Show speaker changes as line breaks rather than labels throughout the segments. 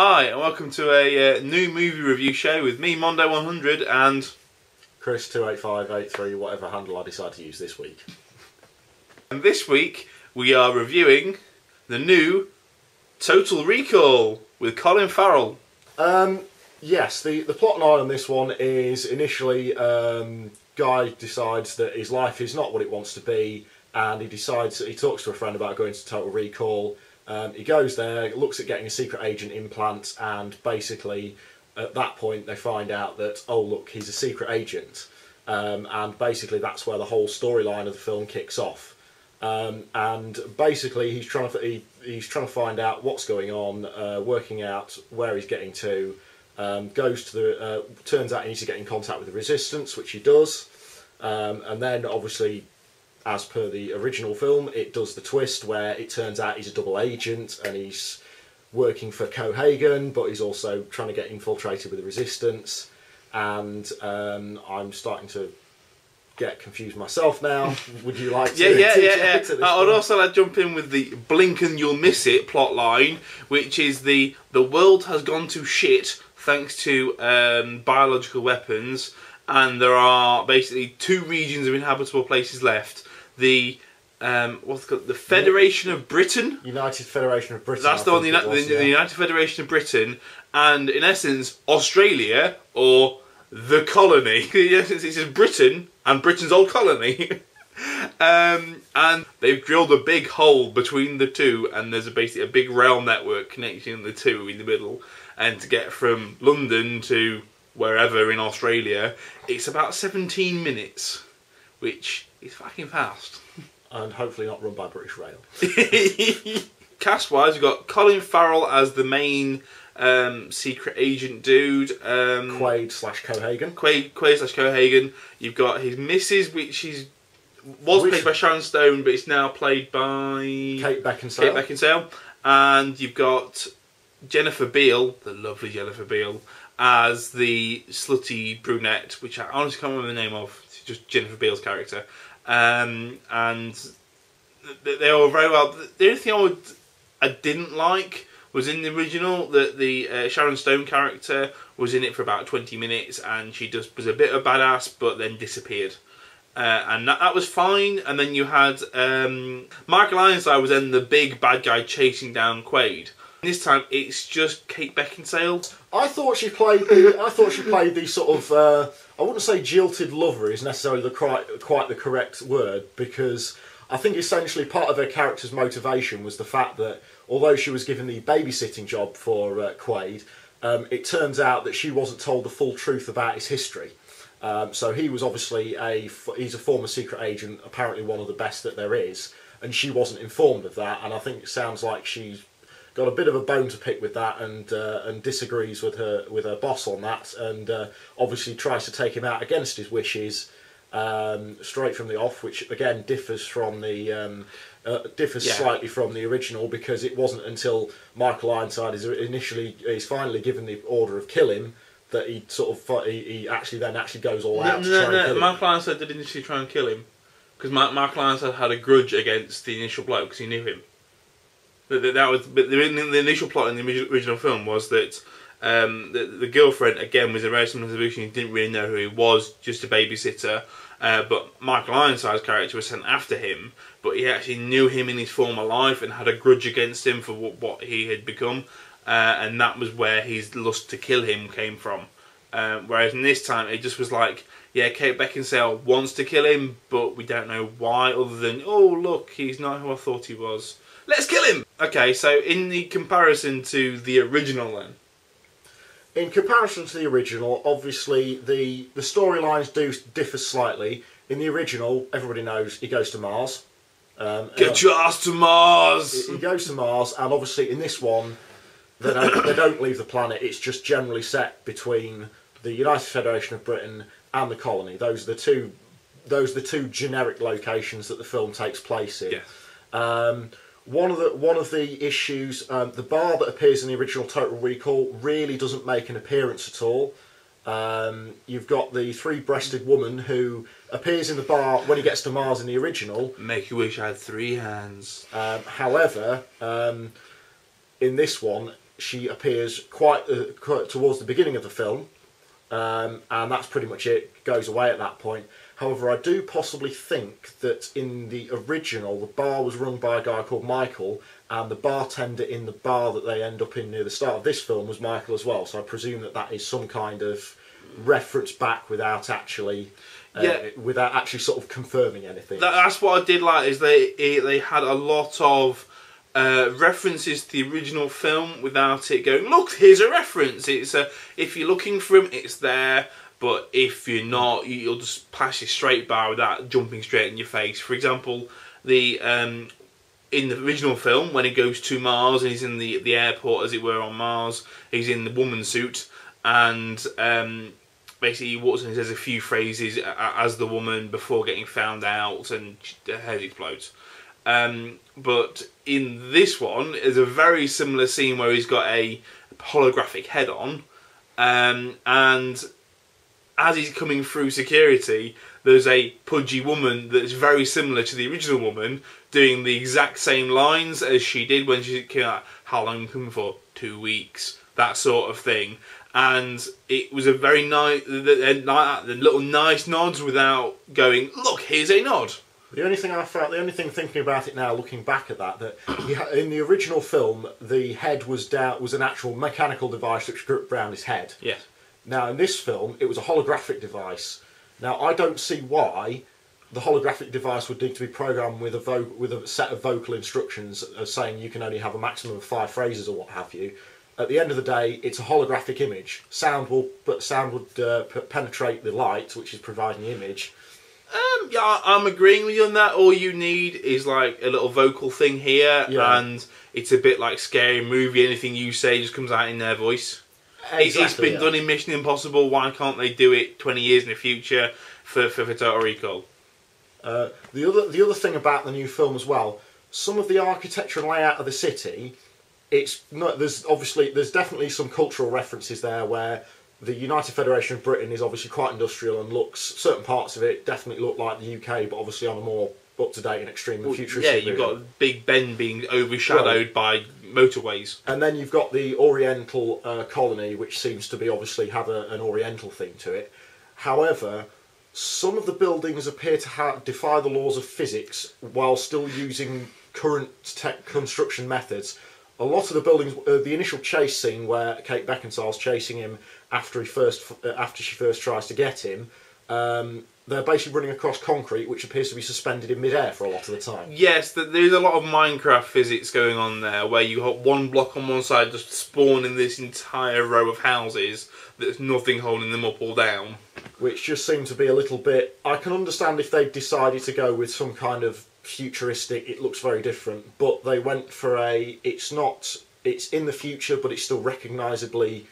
Hi, and welcome to a new movie review show with me, Mondo100 and
Chris28583, whatever handle I decide to use this week.
And this week we are reviewing the new Total Recall with Colin Farrell.
Yes, the plot line on this one is initially Guy decides that his life is not what it wants to be, and he talks to a friend about going to Total Recall. He goes there, looks at getting a secret agent implant, and basically at that point they find out that, oh look, he's a secret agent, and basically that's where the whole storyline of the film kicks off. And basically he's trying to find out what's going on, working out where he's getting to. Turns out he needs to get in contact with the Resistance, which he does, and then obviously, as per the original film, it does the twist where it turns out he's a double agent and he's working for Cohagen, but he's also trying to get infiltrated with the Resistance. And I'm starting to get confused myself now. Would you like to?
Yeah. I would also like to jump in with the blink and you'll miss it plot line, which is the world has gone to shit thanks to biological weapons, and there are basically two regions of inhabitable places left. The what's it called? The Federation of Britain.
United Federation of Britain.
That's the one. The United Federation of Britain, and in essence, Australia or the colony. In essence, it says Britain and Britain's old colony. And they've drilled a big hole between the two, and there's basically a big rail network connecting the two in the middle. And to get from London to wherever in Australia, it's about 17 minutes, which is fucking fast.
And hopefully not run by British Rail.
Cast-wise, we've got Colin Farrell as the main secret agent dude.
Quaid/Cohagen.
Quaid/Cohagen. You've got his missus, which was played by Sharon Stone, but it's now played by
Kate Beckinsale.
And you've got Jennifer Beal, the lovely Jennifer Beal, as the slutty brunette, which I honestly can't remember the name of. It's just Jennifer Beal's character. And they all very well. The only thing I didn't like was in the original that the Sharon Stone character was in it for about 20 minutes, and she just was a bit of a badass, but then disappeared. And that was fine. And then you had Michael Ironside was then the big bad guy chasing down Quaid. This time it's just Kate Beckinsale.
I thought she played the sort of I wouldn't say jilted lover is necessarily quite the correct word, because I think essentially part of her character's motivation was the fact that although she was given the babysitting job for Quaid, it turns out that she wasn't told the full truth about his history. So he was obviously he's a former secret agent, apparently one of the best that there is, and she wasn't informed of that. And I think it sounds like she's got a bit of a bone to pick with that, and disagrees with her boss on that, and obviously tries to take him out against his wishes straight from the off, which again differs from the slightly from the original, because it wasn't until Michael Ironside is finally given the order of kill him that he actually goes all out to try and kill him.
Michael Ironside did initially try and kill him, because Michael Ironside had a grudge against the initial bloke because he knew him. But the initial plot in the original film was that the girlfriend, again, was a very similar solution. He didn't really know who he was, just a babysitter. But Michael Ironside's character was sent after him, but he actually knew him in his former life and had a grudge against him for what he had become. And that was where his lust to kill him came from. Whereas in this time, it just was like, yeah, Kate Beckinsale wants to kill him, but we don't know why, other than, oh, look, he's not who I thought he was. Let's kill him! Okay, so in the comparison to the original then?
In comparison to the original, obviously the storylines do differ slightly. In the original, everybody knows he goes to Mars.
Get your ass to Mars!
He goes to Mars, and obviously in this one, they don't leave the planet. It's just generally set between the United Federation of Britain and the colony. Those are the two generic locations that the film takes place in.
Yeah.
One of the issues, the bar that appears in the original Total Recall really doesn't make an appearance at all. You've got the three-breasted woman who appears in the bar when he gets to Mars in the original.
Make you wish I had three hands.
However, in this one, she appears quite towards the beginning of the film, and that's pretty much it. Goes away at that point. However, I do possibly think that in the original, the bar was run by a guy called Michael, and the bartender in the bar that they end up in near the start of this film was Michael as well. So I presume that that is some kind of reference back without actually sort of confirming anything.
That's what I did like, is they had a lot of references to the original film without it going, look, here's a reference. It's if you're looking for him, it's there. But if you're not, you'll just pass it straight by without jumping straight in your face. For example, in the original film, when he goes to Mars and he's in the airport, as it were, on Mars, he's in the woman suit, and basically he walks in and says a few phrases as the woman before getting found out, and her head explodes. But in this one, there's a very similar scene where he's got a holographic head on, and as he's coming through security, there's a pudgy woman that's very similar to the original woman, doing the exact same lines as she did when she came out. How long are you coming for? 2 weeks. That sort of thing. And it was a very nice, the little nice nods without going, look, here's a nod.
The only thing thinking about it now, looking back at that in the original film, the head was an actual mechanical device that gripped around his head.
Yes.
Now, in this film, it was a holographic device. Now, I don't see why the holographic device would need to be programmed with a set of vocal instructions saying you can only have a maximum of 5 phrases or what have you. At the end of the day, it's a holographic image. Sound would penetrate the light, which is providing the image.
Yeah, I'm agreeing with you on that. All you need is like a little vocal thing here, and it's a bit like Scary Movie. Anything you say just comes out in their voice. Exactly, it's been done in Mission Impossible. Why can't they do it 20 years in the future for Total Recall?
The other thing about the new film as well, some of the architecture and layout of the city, there's definitely some cultural references there where the United Federation of Britain is obviously quite industrial and certain parts of it definitely look like the UK, but obviously on a more up-to-date and extremely futuristic.
Yeah, you've got Big Ben being overshadowed by motorways.
And then you've got the Oriental colony, which seems to be obviously have an Oriental theme to it. However, some of the buildings appear to defy the laws of physics while still using current construction methods. A lot of the buildings, the initial chase scene where Kate Beckinsale's chasing him after she first tries to get him, they're basically running across concrete, which appears to be suspended in midair for a lot of the time.
Yes, there's a lot of Minecraft physics going on there, where you got one block on one side just spawning this entire row of houses. There's nothing holding them up or down.
Which just seemed to be a little bit... I can understand if they decided to go with some kind of futuristic, it looks very different, but they went for it's in the future, but it's still recognisably...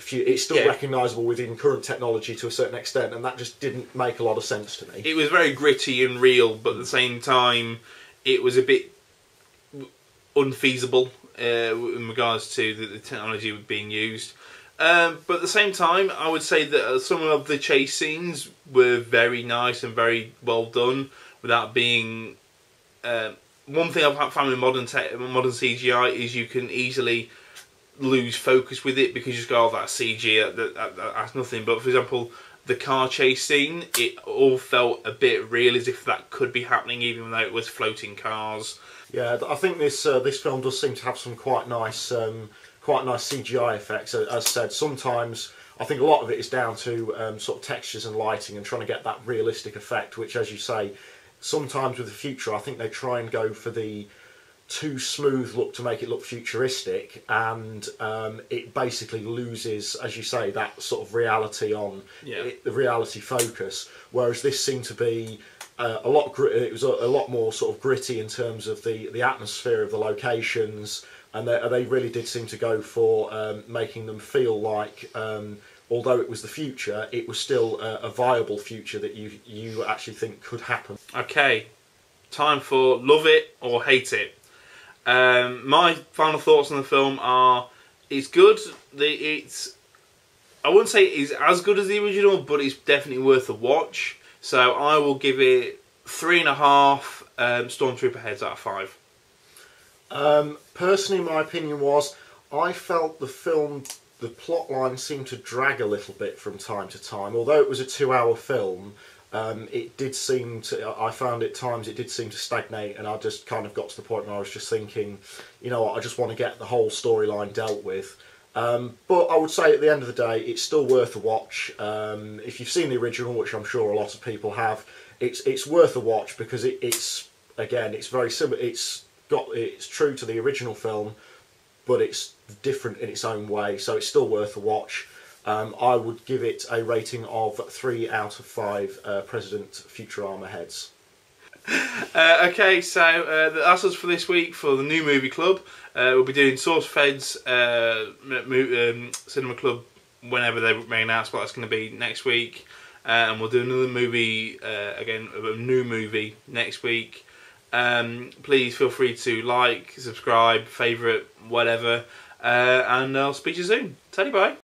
It's still recognisable within current technology to a certain extent, and that just didn't make a lot of sense to me.
It was very gritty and real, but at the same time, it was a bit unfeasible in regards to the technology being used. But at the same time, I would say that some of the chase scenes were very nice and very well done, without being... one thing I've found with modern CGI is you can easily lose focus with it, because you just go, oh, that's CG, that's nothing. But for example, the car chase scene, it all felt a bit real, as if that could be happening even though it was floating cars.
Yeah, I think this film does seem to have some quite nice CGI effects. As said, sometimes I think a lot of it is down to sort of textures and lighting and trying to get that realistic effect, which, as you say, sometimes with the future, I think they try and go for the too smooth look to make it look futuristic, and it basically loses, as you say, that sort of reality the reality focus. Whereas this seemed to be it was a lot more sort of gritty in terms of the atmosphere of the locations, and they really did seem to go for making them feel like, although it was the future, it was still a viable future that you actually think could happen. Okay,
time for love it or hate it. My final thoughts on the film are: it's good. I wouldn't say it's as good as the original, but it's definitely worth a watch. So I will give it 3.5 Stormtrooper heads out of 5.
Personally, my opinion was, I felt the film, the plot line seemed to drag a little bit from time to time. Although it was a 2-hour film, it did seem to, I found at times it did seem to stagnate, and I just kind of got to the point where I was just thinking, you know what, I just want to get the whole storyline dealt with. But I would say at the end of the day, it's still worth a watch. If you've seen the original, which I'm sure a lot of people have, it's worth a watch because it's again, it's very similar. It's true to the original film, but it's different in its own way, so it's still worth a watch. I would give it a rating of 3 out of 5 President Futurama heads.
Okay, so that's us for this week for the New Movie Club. We'll be doing SourceFed's Cinema Club whenever they may announce what that's going to be next week. And we'll do another movie, again, a new movie next week. Please feel free to like, subscribe, favourite, whatever. And I'll speak to you soon. Teddy, bye.